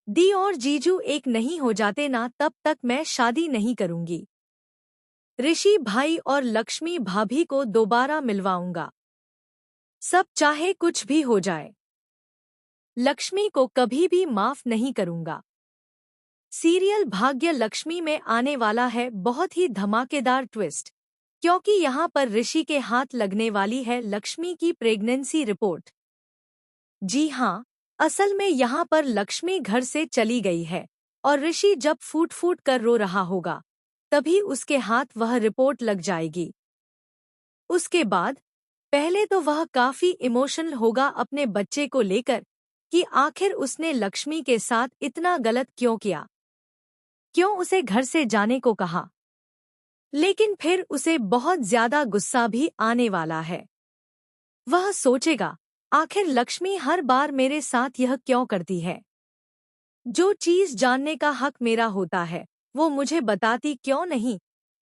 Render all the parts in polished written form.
दी और जीजू एक नहीं हो जाते ना तब तक मैं शादी नहीं करूंगी। ऋषि भाई और लक्ष्मी भाभी को दोबारा मिलवाऊंगा, सब चाहे कुछ भी हो जाए। लक्ष्मी को कभी भी माफ नहीं करूंगा। सीरियल भाग्य लक्ष्मी में आने वाला है बहुत ही धमाकेदार ट्विस्ट, क्योंकि यहाँ पर ऋषि के हाथ लगने वाली है लक्ष्मी की प्रेगनेंसी रिपोर्ट। जी हाँ, असल में यहाँ पर लक्ष्मी घर से चली गई है और ऋषि जब फूट फूट कर रो रहा होगा तभी उसके हाथ वह रिपोर्ट लग जाएगी। उसके बाद पहले तो वह काफी इमोशनल होगा अपने बच्चे को लेकर कि आखिर उसने लक्ष्मी के साथ इतना गलत क्यों किया, क्यों उसे घर से जाने को कहा। लेकिन फिर उसे बहुत ज्यादा गुस्सा भी आने वाला है। वह सोचेगा, आखिर लक्ष्मी हर बार मेरे साथ यह क्यों करती है। जो चीज जानने का हक मेरा होता है वो मुझे बताती क्यों नहीं।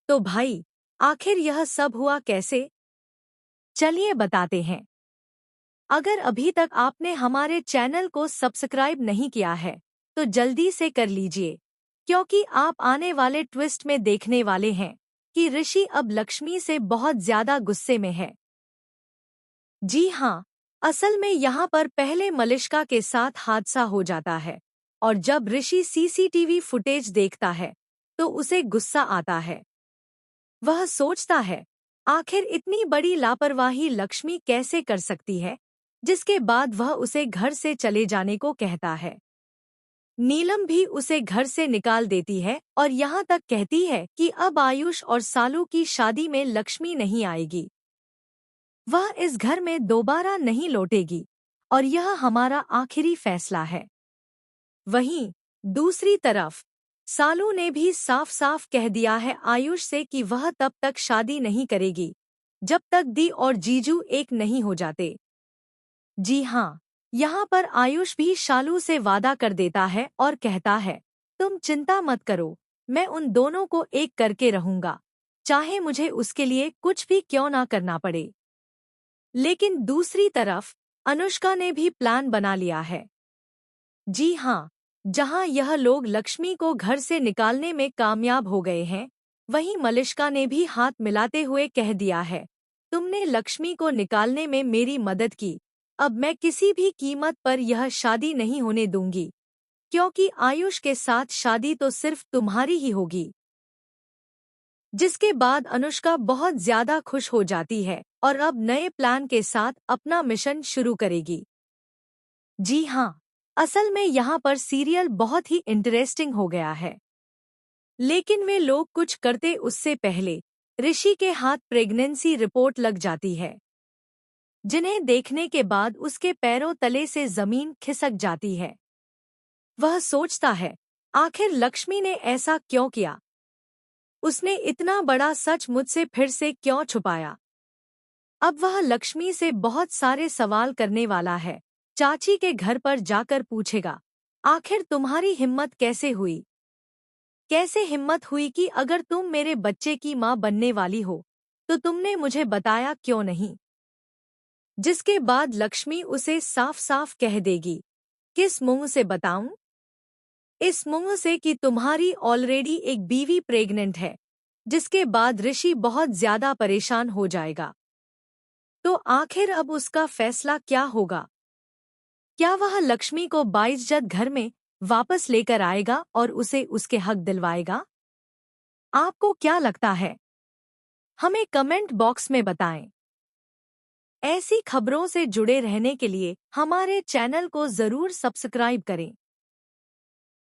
तो भाई, आखिर यह सब हुआ कैसे, चलिए बताते हैं। अगर अभी तक आपने हमारे चैनल को सब्सक्राइब नहीं किया है तो जल्दी से कर लीजिए, क्योंकि आप आने वाले ट्विस्ट में देखने वाले हैं कि ऋषि अब लक्ष्मी से बहुत ज्यादा गुस्से में है। जी हाँ, असल में यहाँ पर पहले मलिष्का के साथ हादसा हो जाता है और जब ऋषि सीसीटीवी फुटेज देखता है तो उसे गुस्सा आता है। वह सोचता है, आखिर इतनी बड़ी लापरवाही लक्ष्मी कैसे कर सकती है, जिसके बाद वह उसे घर से चले जाने को कहता है। नीलम भी उसे घर से निकाल देती है और यहाँ तक कहती है कि अब आयुष और सालू की शादी में लक्ष्मी नहीं आएगी, वह इस घर में दोबारा नहीं लौटेगी और यह हमारा आखिरी फैसला है। वहीं दूसरी तरफ सालू ने भी साफ साफ कह दिया है आयुष से कि वह तब तक शादी नहीं करेगी जब तक दी और जीजू एक नहीं हो जाते। जी हाँ, यहाँ पर आयुष भी शालू से वादा कर देता है और कहता है, तुम चिंता मत करो, मैं उन दोनों को एक करके रहूंगा, चाहे मुझे उसके लिए कुछ भी क्यों ना करना पड़े। लेकिन दूसरी तरफ अनुष्का ने भी प्लान बना लिया है। जी हाँ, जहाँ यह लोग लक्ष्मी को घर से निकालने में कामयाब हो गए हैं, वहीं मलिष्का ने भी हाथ मिलाते हुए कह दिया है, तुमने लक्ष्मी को निकालने में मेरी मदद की, अब मैं किसी भी कीमत पर यह शादी नहीं होने दूंगी, क्योंकि आयुष के साथ शादी तो सिर्फ तुम्हारी ही होगी। जिसके बाद अनुष्का बहुत ज्यादा खुश हो जाती है और अब नए प्लान के साथ अपना मिशन शुरू करेगी। जी हाँ, असल में यहाँ पर सीरियल बहुत ही इंटरेस्टिंग हो गया है। लेकिन वे लोग कुछ करते उससे पहले ऋषि के हाथ प्रेगनेंसी रिपोर्ट लग जाती है, जिन्हें देखने के बाद उसके पैरों तले से जमीन खिसक जाती है। वह सोचता है, आखिर लक्ष्मी ने ऐसा क्यों किया, उसने इतना बड़ा सच मुझसे फिर से क्यों छुपाया। अब वह लक्ष्मी से बहुत सारे सवाल करने वाला है। चाची के घर पर जाकर पूछेगा, आखिर तुम्हारी हिम्मत कैसे हुई, कैसे हिम्मत हुई कि अगर तुम मेरे बच्चे की माँ बनने वाली हो तो तुमने मुझे बताया क्यों नहीं। जिसके बाद लक्ष्मी उसे साफ साफ कह देगी, किस मुंह से बताऊं, इस मुंह से कि तुम्हारी ऑलरेडी एक बीवी प्रेग्नेंट है। जिसके बाद ऋषि बहुत ज्यादा परेशान हो जाएगा। तो आखिर अब उसका फैसला क्या होगा, क्या वह लक्ष्मी को बाइज्जत घर में वापस लेकर आएगा और उसे उसके हक दिलवाएगा। आपको क्या लगता है, हमें कमेंट बॉक्स में बताएं। ऐसी खबरों से जुड़े रहने के लिए हमारे चैनल को जरूर सब्सक्राइब करें।